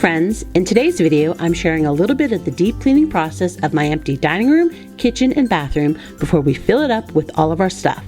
friends, in today's video I'm sharing a little bit of the deep cleaning process of my empty dining room, kitchen, and bathroom before we fill it up with all of our stuff.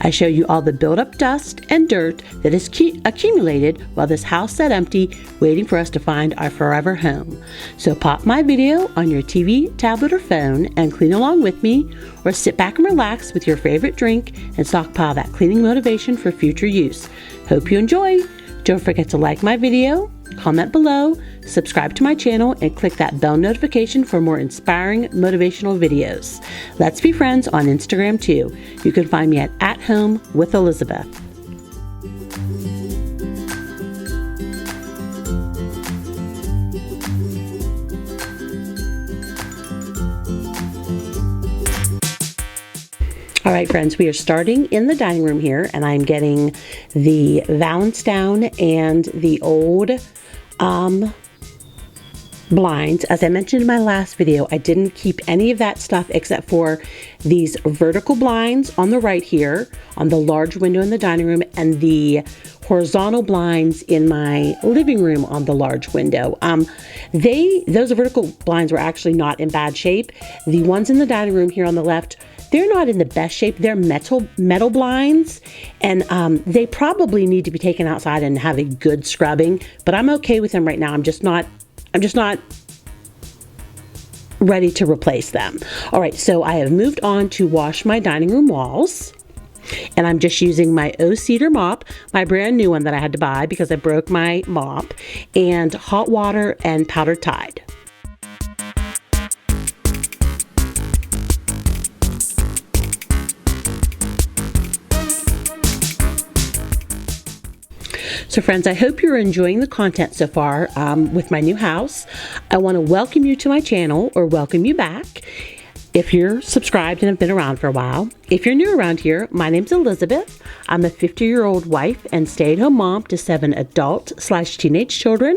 I show you all the built-up dust and dirt that is accumulated while this house sat empty, waiting for us to find our forever home. So pop my video on your TV, tablet, or phone and clean along with me, or sit back and relax with your favorite drink and stockpile that cleaning motivation for future use. Hope you enjoy! Don't forget to like my video, comment below, subscribe to my channel, and click that bell notification for more inspiring motivational videos. Let's be friends on Instagram too. You can find me at Home with Elizabeth. All right, friends, we are starting in the dining room here, and I'm getting the valance down and the old blinds. As I mentioned in my last video, I didn't keep any of that stuff except for these vertical blinds on the right here, on the large window in the dining room, and the horizontal blinds in my living room on the large window. Those vertical blinds were actually not in bad shape. The ones in the dining room here on the left, they're not in the best shape. They're metal blinds, and they probably need to be taken outside and have a good scrubbing, but I'm okay with them right now. I'm just not ready to replace them. All right, so I have moved on to wash my dining room walls, and I'm just using my O-Cedar mop, my brand new one that I had to buy because I broke my mop, and hot water and powdered Tide. So friends, I hope you're enjoying the content so far with my new house. I want to welcome you to my channel, or welcome you back if you're subscribed and have been around for a while. If you're new around here, my name's Elizabeth. I'm a 50-year-old wife and stay-at-home mom to 7 adult/teenage children.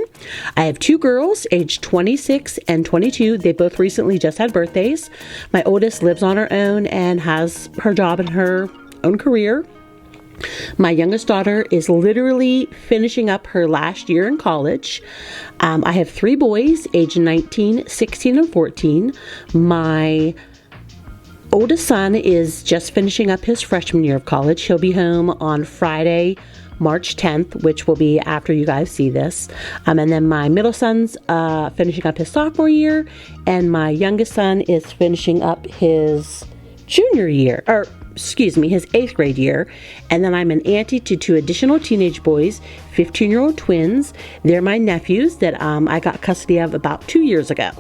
I have 2 girls, aged 26 and 22. They both recently just had birthdays. My oldest lives on her own and has her job and her own career. My youngest daughter is literally finishing up her last year in college. I have 3 boys, aged 19, 16, and 14. My oldest son is just finishing up his freshman year of college. He'll be home on Friday, March 10th, which will be after you guys see this. And then my middle son's finishing up his sophomore year, and my youngest son is finishing up his junior year, his 8th grade year. And then I'm an auntie to 2 additional teenage boys, 15-year-old twins. They're my nephews that I got custody of about 2 years ago.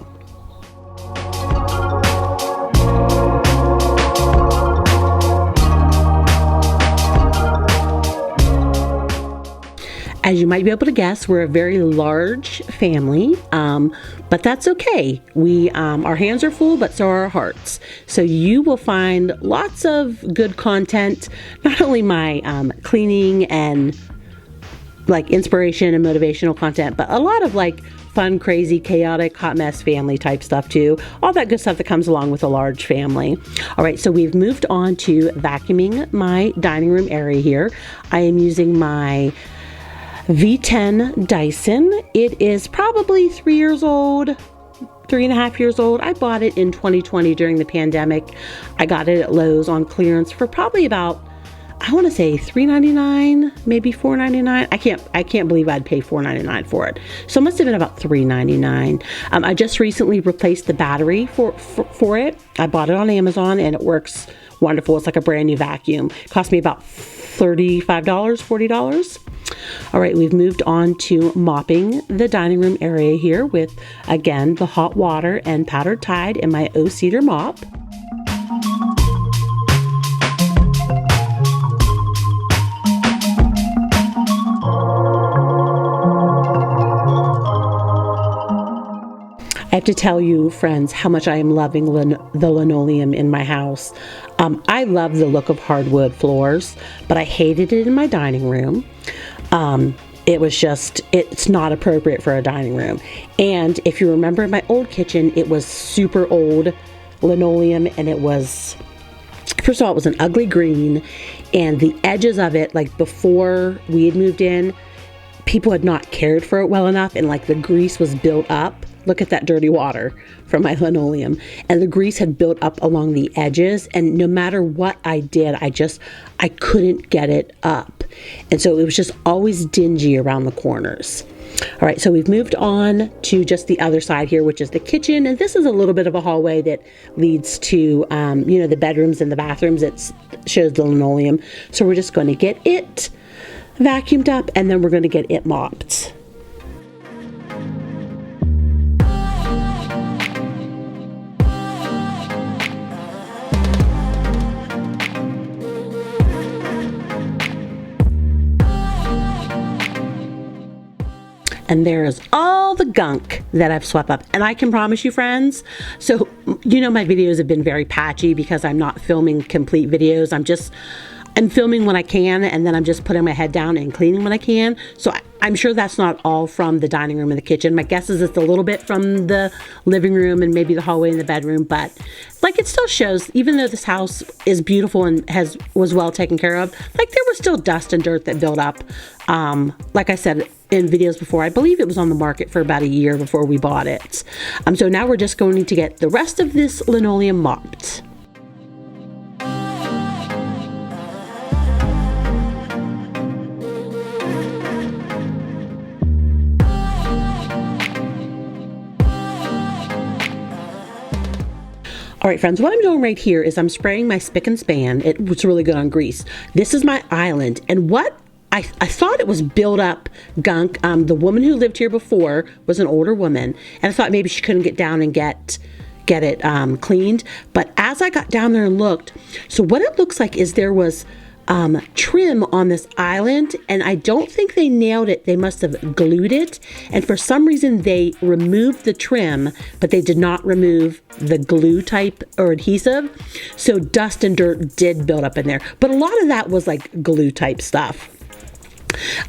As you might be able to guess, we're a very large family, but that's okay. Our hands are full, but so are our hearts. So you will find lots of good content, not only my cleaning and like inspiration and motivational content, but a lot of like fun, crazy, chaotic, hot mess family type stuff too. All that good stuff that comes along with a large family. All right, so we've moved on to vacuuming my dining room area here. I am using my V10 Dyson. It is probably 3 years old, 3.5 years old. I bought it in 2020 during the pandemic. I got it at Lowe's on clearance for probably about, I want to say $3.99, maybe $4.99. I can't believe I'd pay $4.99 for it. So it must have been about $3.99. I just recently replaced the battery for it. I bought it on Amazon and it works wonderful. It's like a brand new vacuum. It cost me about $35, $40. All right, we've moved on to mopping the dining room area here with, again, the hot water and powdered Tide in my O-Cedar mop. I have to tell you, friends, how much I am loving the linoleum in my house. I love the look of hardwood floors, but I hated it in my dining room. It's not appropriate for a dining room. And if you remember in my old kitchen, it was super old linoleum, and it was, first of all, it was an ugly green, and the edges of it, like before we had moved in, people had not cared for it well enough, and like the grease was built up. Look at that dirty water from my linoleum. And the grease had built up along the edges, and no matter what I did, I couldn't get it up. And so it was just always dingy around the corners. All right, so we've moved on to just the other side here, which is the kitchen. And this is a little bit of a hallway that leads to, the bedrooms and the bathrooms. It shows the linoleum. So we're just going to get it vacuumed up, and then we're going to get it mopped. And there is all the gunk that I've swept up. And I can promise you, friends, so my videos have been very patchy because I'm not filming complete videos. I'm filming when I can, and then I'm just putting my head down and cleaning when I can. So I'm sure that's not all from the dining room and the kitchen. My guess is it's a little bit from the living room and maybe the hallway and the bedroom, but like it still shows, even though this house is beautiful and was well taken care of, like there was still dust and dirt that built up. Like I said in videos before, I believe it was on the market for about a year before we bought it. So now we're just going to get the rest of this linoleum mopped. All right, friends, what I'm doing right here is I'm spraying my Spick and Span. It was really good on grease. This is my island, and what I thought it was built up gunk. The woman who lived here before was an older woman, and I thought maybe she couldn't get down and get it cleaned. But as I got down there and looked, so what it looks like is there was trim on this island, and I don't think they nailed it. They must have glued it, and for some reason they removed the trim, but they did not remove the glue type or adhesive, so dust and dirt did build up in there, but a lot of that was like glue type stuff.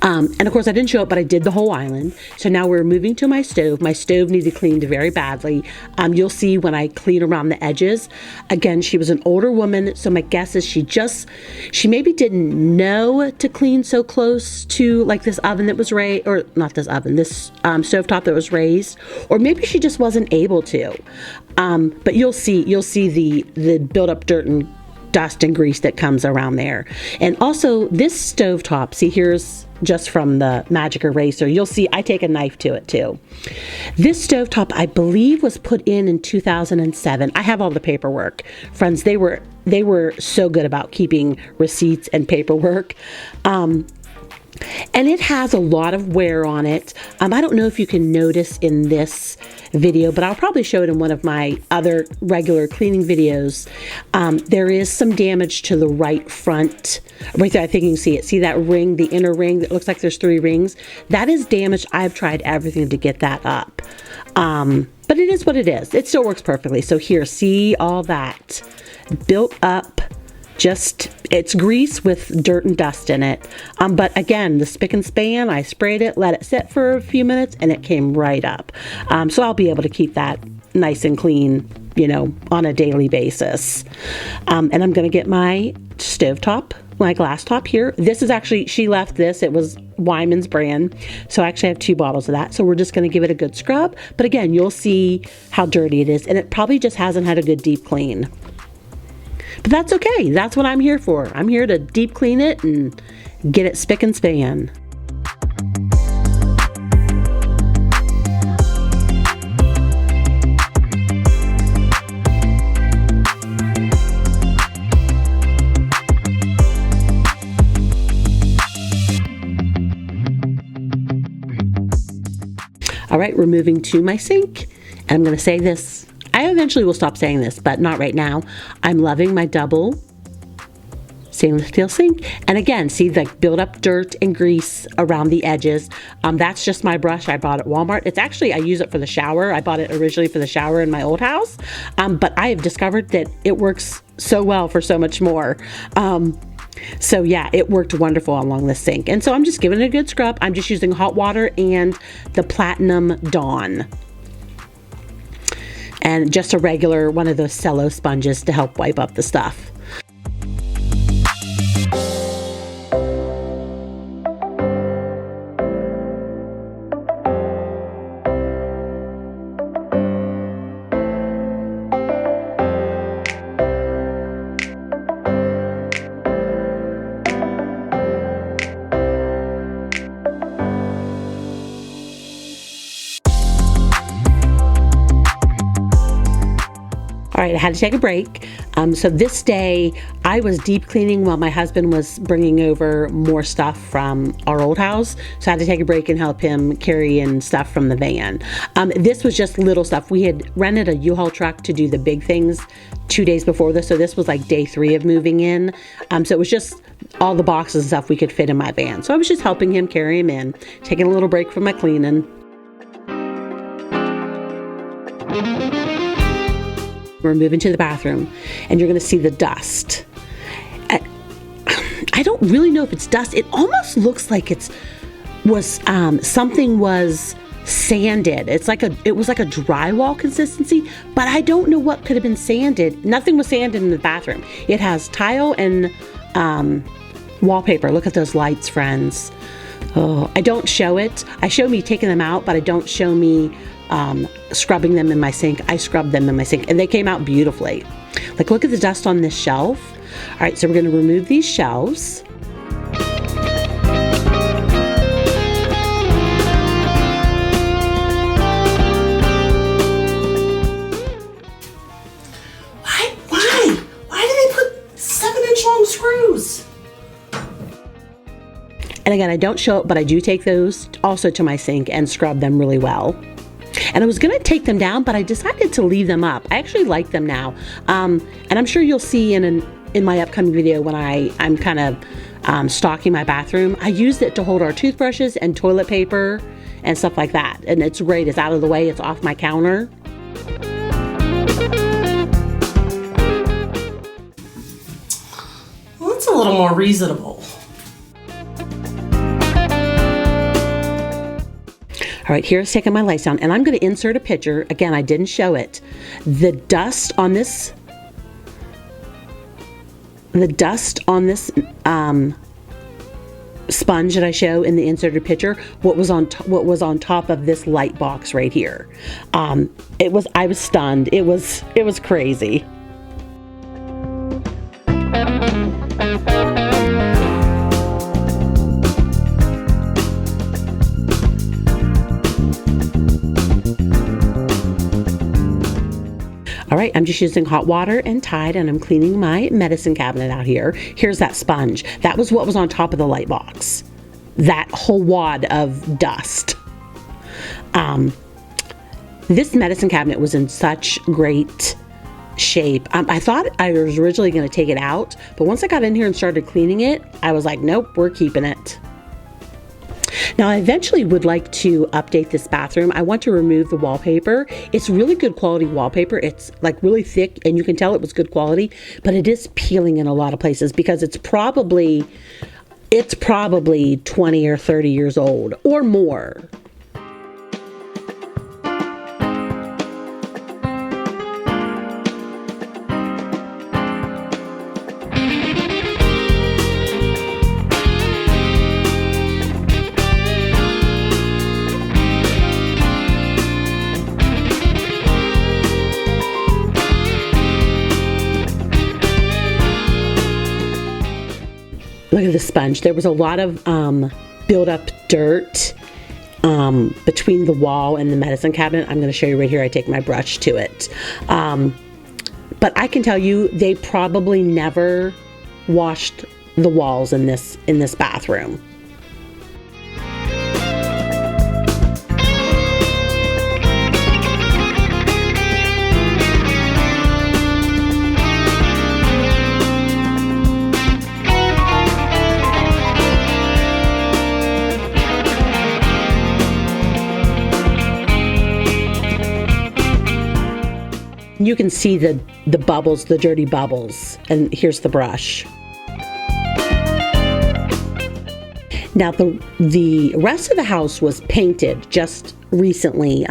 And of course I didn't show it, but I did the whole island. So now we're moving to my stove. My stove needed cleaned very badly. You'll see when I clean around the edges. Again, she was an older woman, so my guess is she maybe didn't know to clean so close to like this oven that was raised, or not this oven, this stovetop that was raised, or maybe she just wasn't able to. But you'll see the built up dirt and dust and grease that comes around there. And also this stovetop, see, here's just from the magic eraser, you'll see I take a knife to it too. This stovetop I believe was put in 2007. I have all the paperwork. Friends, they were so good about keeping receipts and paperwork. And it has a lot of wear on it. I don't know if you can notice in this video, but I'll probably show it in one of my other regular cleaning videos. There is some damage to the right front. Right there, I think you can see it. See that ring, the inner ring that looks like there's 3 rings? That is damaged. I've tried everything to get that up. But it is what it is. It still works perfectly. So here, see all that built up. It's grease with dirt and dust in it. But again, the Spick and Span, I sprayed it, let it sit for a few minutes, and it came right up. So I'll be able to keep that nice and clean, on a daily basis. And I'm going to get my stovetop, my glass top here. This is actually, she left this. It was Wyman's brand. So I actually have 2 bottles of that. So we're just going to give it a good scrub. But again, you'll see how dirty it is. And it probably just hasn't had a good deep clean. But that's okay. That's what I'm here for. I'm here to deep clean it and get it Spick and Span. All right, we're moving to my sink. And I'm going to say this. I eventually will stop saying this, but not right now. I'm loving my double stainless steel sink. And again, see the build up dirt and grease around the edges. That's just my brush I bought at Walmart. It's actually, I use it for the shower. I bought it originally for the shower in my old house. But I have discovered that it works so well for so much more. So yeah, it worked wonderful along the sink. And so I'm just giving it a good scrub. I'm just using hot water and the Platinum Dawn. And just a regular one of those cello sponges to help wipe up the stuff. right, I had to take a break. So this day I was deep cleaning while my husband was bringing over more stuff from our old house. So I had to take a break and help him carry in stuff from the van. This was just little stuff. We had rented a U-Haul truck to do the big things 2 days before this. So this was like day 3 of moving in. So it was just all the boxes and stuff we could fit in my van. So I was just helping him carry him in, taking a little break from my cleaning. We're moving to the bathroom and you're going to see the dust. I don't really know if it's dust. It almost looks like something was sanded. It was like a drywall consistency, but I don't know what could have been sanded. Nothing was sanded in the bathroom. It has tile and wallpaper. Look at those lights, friends. Oh, I don't show it. I show me taking them out, but I don't show me scrubbing them in my sink. I scrubbed them in my sink and they came out beautifully. Like, look at the dust on this shelf. All right, so we're going to remove these shelves. Why do they put 7-inch long screws? And again, I don't show it, but I do take those also to my sink and scrub them really well. And I was going to take them down, but I decided to leave them up. I actually like them now. And I'm sure you'll see in my upcoming video when I'm kind of stocking my bathroom. I used it to hold our toothbrushes and toilet paper and stuff like that. And it's great. It's out of the way. It's off my counter. Well, that's a little more reasonable. All right, here's taking my lights down, and I'm going to insert a picture. Again, I didn't show it. The dust on this sponge that I show in the inserted picture, what was on top of this light box right here. I was stunned. It was crazy. All right, I'm just using hot water and Tide, and I'm cleaning my medicine cabinet out here. Here's that sponge. That was what was on top of the light box. That whole wad of dust. This medicine cabinet was in such great shape. I thought I was originally going to take it out, but once I got in here and started cleaning it, I was like, nope, we're keeping it. Now, I eventually would like to update this bathroom. I want to remove the wallpaper. It's really good quality wallpaper. It's like really thick, and you can tell it was good quality, but it is peeling in a lot of places because it's probably 20 or 30 years old or more. Look at the sponge. There was a lot of build-up dirt between the wall and the medicine cabinet. I'm going to show you right here. I take my brush to it. But I can tell you, they probably never washed the walls in this bathroom. You can see the bubbles, the dirty bubbles, and here's the brush. Now the rest of the house was painted just recently,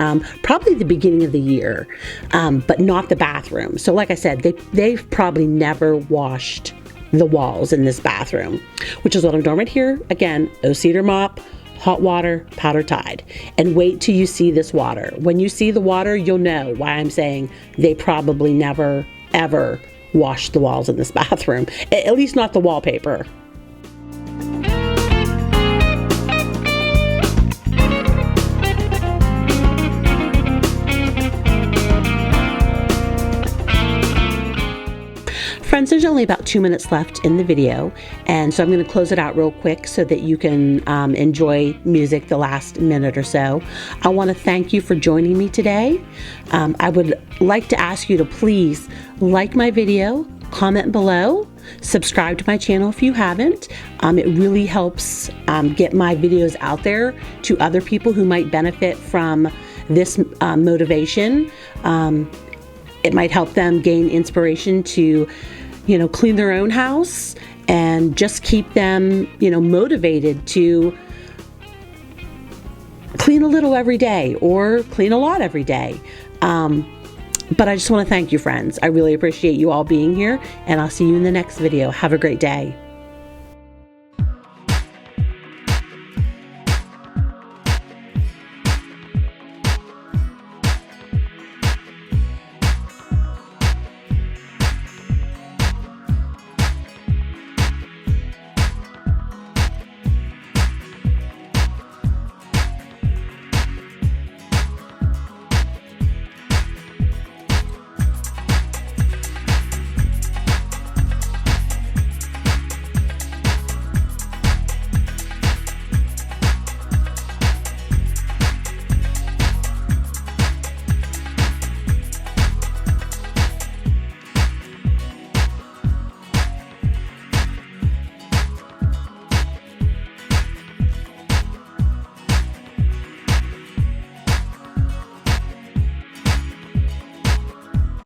probably the beginning of the year, but not the bathroom. So like I said, they've probably never washed the walls in this bathroom, which is what I'm doing right here. Again, O-Cedar mop, hot water, powder Tide, and wait till you see this water. When you see the water, you'll know why I'm saying they probably never, ever washed the walls in this bathroom, at least not the wallpaper. Friends, there's only about 2 minutes left in the video, and so I'm going to close it out real quick so that you can enjoy music the last minute or so. I want to thank you for joining me today. I would like to ask you to please like my video, comment below, subscribe to my channel if you haven't. It really helps get my videos out there to other people who might benefit from this motivation. It might help them gain inspiration to, clean their own house and just keep them, motivated to clean a little every day or clean a lot every day. But I just want to thank you, friends. I really appreciate you all being here, and I'll see you in the next video. Have a great day.